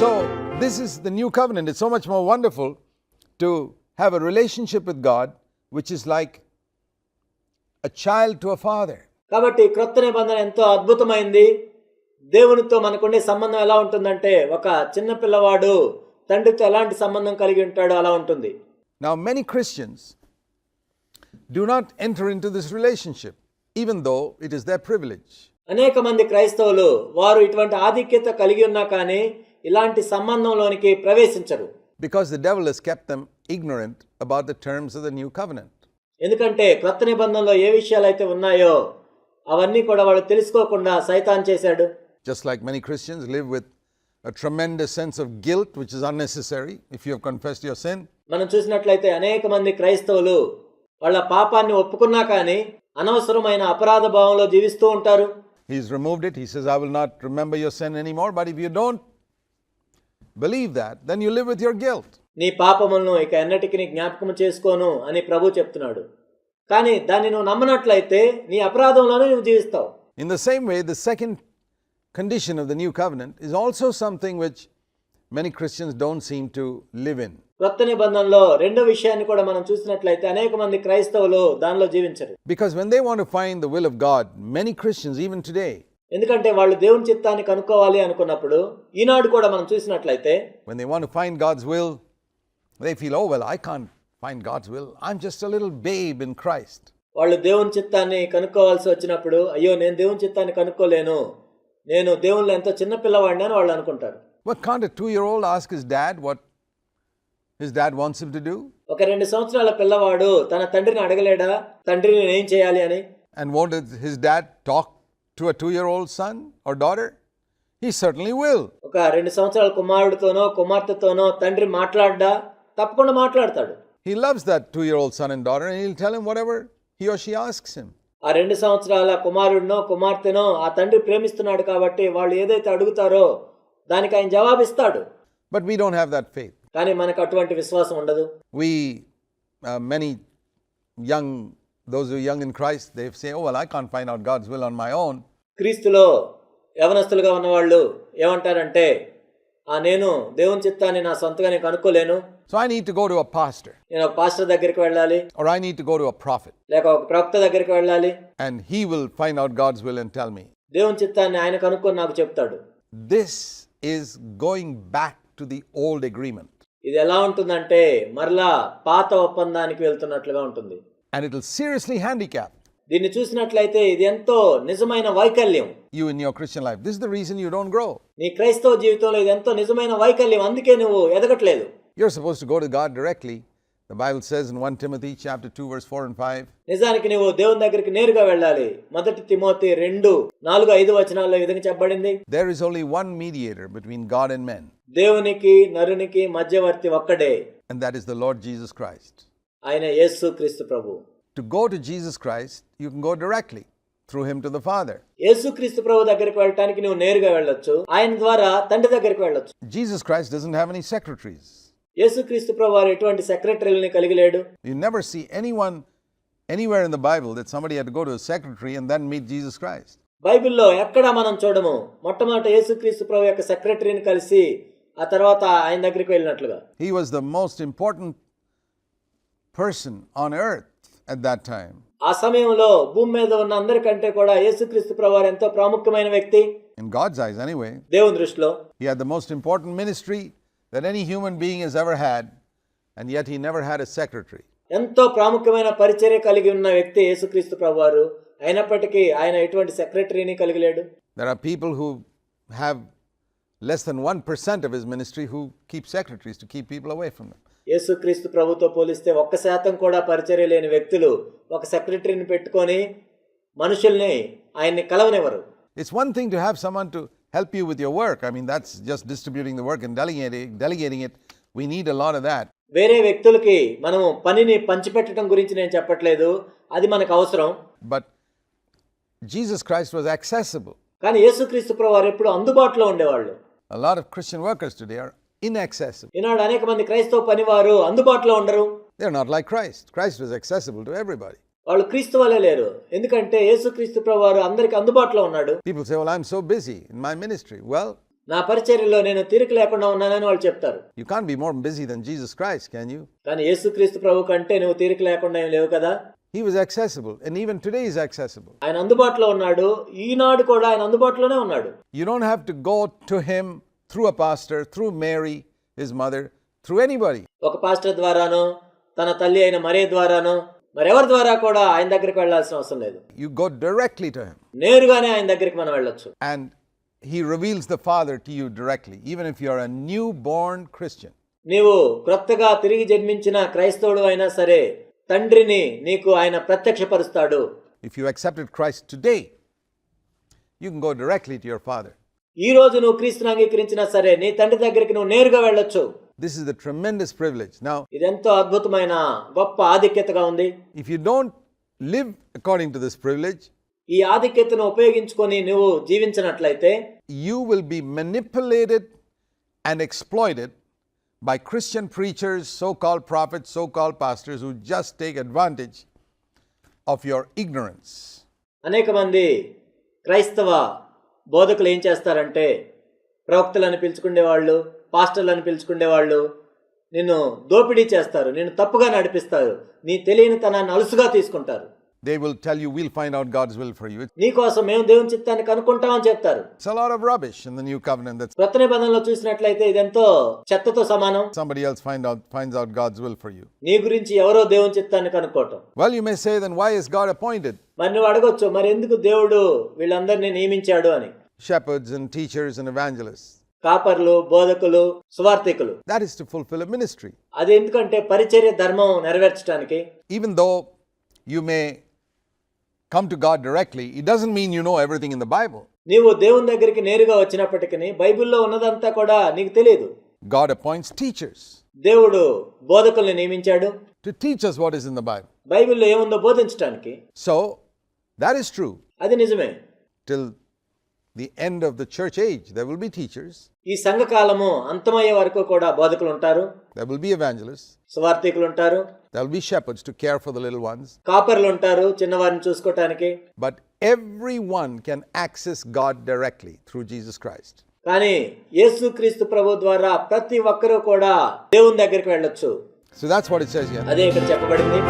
So, this is the new covenant. It's so much more wonderful to have a relationship with God, which is like a child to a father. కాబట్టి క్రొత్త నిబంధన ఎంతో అద్భుతమైంది. దేవునితో మనకుండే సంబంధం ఎలా ఉంటుందంటే ఒక చిన్న పిల్లవాడు తండ్రితో ఎలాంటి సంబంధం కలిగి ఉంటాడో అలా ఉంటుంది. Now, many Christians do not enter into this relationship, even though it is their privilege. అనేక మంది క్రైస్తవులు వారు ఇటువంటి ఆధిక్యత కలిగి ఉన్నా కానీ ఇలాంటి సంబంధంలోనికి ప్రవేశించరు. Because the devil has kept them ignorant about the terms of the new covenant. ఎందుకంటే క్రొత్త నిబంధనలో ఏ విషయాలు అయితే ఉన్నాయో అవన్నీ కూడా వాళ్ళు తెలుసుకోకుండా సైతాన్ చేశాడు. Just like many Christians live with a tremendous sense of guilt, which is unnecessary if you have confessed your sin. మనం చూసినట్లయితే అనేక మంది క్రైస్తవులు వాళ్ళ పాపాన్ని ఒప్పుకున్నా కానీ అనవసరమైన అపరాధ భావంలో జీవిస్తూ ఉంటారు. He's removed it. He says, I will not remember your sin anymore. But if you don't believe that, then you live with your guilt. నీ పాపములను ఇక ఎన్నటికి నీ జ్ఞాపకం చేసుకోను అని ప్రభు చెప్తున్నాడు. కానీ దాన్ని నువ్వు నమ్మనట్లయితే నీ అపరాధంలోనే నువ్వు జీవిస్తావు. In the same way, the second condition of the new covenant is also something which many Christians don't seem to live in. క్రొత్త నిబంధనలో రెండో విషయాన్ని కూడా మనం చూసినట్లయితే అనేక మంది క్రైస్తవులు దానిలో జీవించరు. Because when they want to find the will of God, many Christians even today, ఎందుకంటే వాళ్ళు దేవుని చిత్తాన్ని కనుక్కోవాలి అనుకున్నప్పుడు ఈనాడు కూడా మనం చూసినట్లయితే when they want to find God's will, they feel, oh well, I can't find God's will. I'm just a little babe in Christ. వాళ్ళు దేవుని చిత్తాన్ని కనుక్కోవాల్సి వచ్చినప్పుడు అయ్యో నేను దేవుని చిత్తాన్ని కనుక్కోలేను, నేను దేవునిలో ఎంతో చిన్న పిల్లవాడిని అని వాళ్ళు అనుకుంటారు. But can't a 2-year-old ask his dad what his dad wants him to do? ఒక 2 సంవత్సరాల పిల్లవాడు తన తండ్రిని అడగలేడా తండ్రి నేను ఏం చేయాలి అని? And won't his dad talk to a 2-year-old son or daughter? He certainly will. ఒక 2 సంవత్సరాల కుమారుడితోనో కుమార్తెతోనో తండ్రి మాట్లాడ్డా తప్పకుండా మాట్లాడతాడు. He loves that 2-year-old son and daughter, and he'll tell him whatever he or she asks him. ఆ 2 సంవత్సరాల కుమారుడినో కుమార్తెనో ఆ తండ్రి ప్రేమిస్తున్నాడు కాబట్టి వాళ్ళు ఏదైతే అడుగుతారో దానికి ఆయన జవాబిస్తాడు. But we don't have that faith. కానీ మనకు అటువంటి విశ్వాసం ఉండదు. We, many those who are young in Christ, they say, oh well, I can't find out God's will on my own. క్రీస్తులో యవనస్తులుగా ఉన్నవాళ్ళు ఏమంటారంటే నేను దేవుని చిత్తాన్ని నా సొంతగానే కనుక్కోలేను. So I need to go to a pastor. నేను ఒక పాస్టర్ దగ్గరికి వెళ్ళాలి. Or I need to go to a prophet. లేక ఒక ప్రవక్త దగ్గరికి వెళ్ళాలి. And he will find out God's will and tell me. దేవుని చిత్తాన్ని ఆయన కనుక్కొని నాకు చెప్తాడు. This is going back to the old agreement. ఇది ఎలా ఉంటుందంటే మరలా పాత ఒప్పందానికి వెళ్తున్నట్లుగా ఉంటుంది. And it will seriously handicap దీన్ని చూసినట్లయితే ఇది ఎంతో నిజమైన వైకల్యం. you in your Christian life. This is the reason you don't grow. నీ క్రైస్తవ జీవితంలో ఇది ఎంతో నిజమైన వైకల్యం. అందుకే నువ్వు ఎదగట్లేదు. You're supposed to go to God directly. The Bible says in 1 Timothy chapter 2 verse 4 and 5. నిజానికి నువ్వు దేవుని దగ్గరికి నేరుగా వెళ్ళాలి. 1 తిమోతి 2:4-5 వచనాల్లో ఈ విధంగా చెప్పబడింది. There is only one mediator between God and men. దేవునికి నరునికి మధ్యవర్తి ఒక్కడే. And that is the Lord Jesus Christ. ఆయన యేసు క్రీస్తు ప్రభు. To go to Jesus Christ, you can go directly through him to the Father. యేసు క్రీస్తు ప్రభు దగ్గరికి వెళ్ళటానికి నువ్వు నేరుగా వెళ్ళొచ్చు. ఆయన ద్వారా తండ్రి దగ్గరికి వెళ్ళొచ్చు. Jesus Christ doesn't have any secretaries. యేసు క్రీస్తు ప్రభు వారు ఎటువంటి సెక్రటరీని కలిగి లేడు. You never see anyone anywhere in the Bible that somebody had to go to a secretary and then meet Jesus Christ. బైబిల్లో ఎక్కడా మనం చూడము మొట్టమొదట యేసు క్రీస్తు ప్రభు యొక్క సెక్రటరీని కలిసి ఆ తర్వాత ఆయన దగ్గరికి వెళ్ళినట్లుగా. He was the most important person on earth at that time. ఆ సమయంలో భూమి మీద ఉన్న అందరికంటే కూడా యేసుక్రీస్తు ప్రభువారు ఎంతో ప్రాముఖ్యమైన వ్యక్తి. In God's eyes anyway. దేవుని దృష్టిలో. He had the most important ministry that any human being has ever had, and yet he never had a secretary. ఎంతో ప్రాముఖ్యమైన పరిచర్య కలిగి ఉన్న వ్యక్తి యేసుక్రీస్తు ప్రభువారు. అయినప్పటికీ ఆయన ఎటువంటి సెక్రటరీని కలిగి లేడు. There are people who have less than 1% of his ministry who keep secretaries to keep people away from them. యేసుక్రీస్తు ప్రభుతో పోలిస్తే 1% కూడా పరిచర్య లేని వ్యక్తులు ఒక సెక్రటరీని పెట్టుకొని మనుషుల్ని ఆయన్ని కలవనివ్వరు. It's one thing to have someone to help you with your work. I mean, that's just distributing the work and delegating it. We need a lot of that. వేరే వ్యక్తులకి మనం పనిని పంచిపెట్టడం గురించి నేను చెప్పట్లేదు. అది మనకు అవసరం. But Jesus Christ was accessible. కానీ యేసుక్రీస్తు ప్రభువారు ఎప్పుడు అందుబాటులో ఉండేవాళ్ళు. A lot of Christian workers today are inaccessible. ఈనాడు అనేక మంది క్రైస్తవ పనివారు అందుబాటులో ఉండరు. They're not like Christ. Christ was accessible to everybody. వాళ్ళు క్రీస్తు వలే లేరు. ఎందుకంటే యేసుక్రీస్తు ప్రభువారు అందరికి అందుబాటులో ఉన్నాడు. People say, well, I'm so busy in my ministry. Well, నా పరిచర్యలో నేను తీరిక లేకుండా ఉన్నానని వాళ్ళు చెప్తారు. You can't be more busy than Jesus Christ, can you? కానీ యేసుక్రీస్తు ప్రభు కంటే నువ్వు తీరిక లేకుండా ఏం లేవు కదా. He was accessible, and even today he's accessible. ఆయన అందుబాటులో ఉన్నాడు, ఈనాడు కూడా ఆయన అందుబాటులోనే ఉన్నాడు. You don't have to go to him through a pastor, through Mary, his mother, through anybody. ఒక పాస్టర్ ద్వారానో తన తల్లి అయిన మరియ ద్వారానో మరెవరి ద్వారా కూడా ఆయన దగ్గరికి వెళ్ళాల్సిన అవసరం లేదు. You go directly to him. నేరుగానే ఆయన దగ్గరికి మనం వెళ్ళొచ్చు. And he reveals the Father to you directly, even if you're a newborn Christian. నీవు క్రొత్తగా తిరిగి జన్మించిన క్రైస్తవుడు అయినా సరే తండ్రిని నీకు ఆయన ప్రత్యక్షపరుస్తాడు. If you accepted Christ today, you can go directly to your Father. ఈ రోజు నువ్వు క్రీస్తుని అంగీకరించినా సరే నీ తండ్రి దగ్గరికి నువ్వు నేరుగా వెళ్ళొచ్చు. This is the tremendous privilege. Now, ఇదెంతో అద్భుతమైన గొప్ప ఆధిక్యతగా ఉంది. if you don't live according to this privilege, ఈ ఆధిక్యతను ఉపయోగించుకొని నువ్వు జీవించినట్లయితే you will be manipulated and exploited by Christian preachers, so-called prophets, so-called pastors who just take advantage of your ignorance. అనేక మంది క్రైస్తవ బోధకులు ఏం చేస్తారంటే ప్రవక్తలను పిలుచుకునేవాళ్ళు, పాస్టర్లను పిలుచుకునేవాళ్ళు నిన్ను దోపిడీ చేస్తారు, నిన్ను తప్పుగా నడిపిస్తారు, నీ తెలియని తనాన్ని అలుసుగా తీసుకుంటారు. They will tell you, we'll find out God's will for you. నీ కోసం మేము దేవుని చిత్తాన్ని కనుక్కుంటామని చెప్తారు. It's a lot of rubbish in the new covenant. That's క్రొత్త నిబంధనలో చూసినట్లయితే ఇదెంతో చెత్తతో సమానం. somebody else finds out God's will for you. నీ గురించి ఎవరో దేవుని చిత్తాన్ని కనుక్కోవటం. Well, you may say, then why is God appointed మరి నువ్వు అడగొచ్చు, మరి ఎందుకు దేవుడు వీళ్ళందరినీ నియమించాడు అని. shepherds and teachers and evangelists? కాపర్లు, బోధకులు, సువార్థికులు. That is to fulfill a ministry. అది ఎందుకంటే పరిచర్య ధర్మం నెరవేర్చడానికి. Even though you may come to God directly, it doesn't mean you know everything in the Bible. నీవు దేవుని దగ్గరికి నేరుగా వచ్చినప్పటికీ బైబిల్లో ఉన్నదంతా కూడా నీకు తెలియదు. God appoints teachers దేవుడు బోధకుల్ని నియమించాడు to teach us what is in the Bible. బైబిల్లో ఏముందో బోధించడానికి. So, that is true. అది నిజమే. Till the end of the church age, there will be teachers, ఈ సంఘకాలము అంతమయ్యే వరకు కూడా బోధకులు ఉంటారు, there will be evangelists, సువార్థికులు ఉంటారు, there will be shepherds to care for the little ones. కాపర్లు ఉంటారు చిన్నవారిని చూసుకోవటానికి. But everyone can access God directly through Jesus Christ. కానీ యేసుక్రీస్తు ప్రభు ద్వారా ప్రతి ఒక్కరూ కూడా దేవుని దగ్గరికి వెళ్ళొచ్చు. So that's what it says here. అదే ఇక్కడ చెప్పబడింది.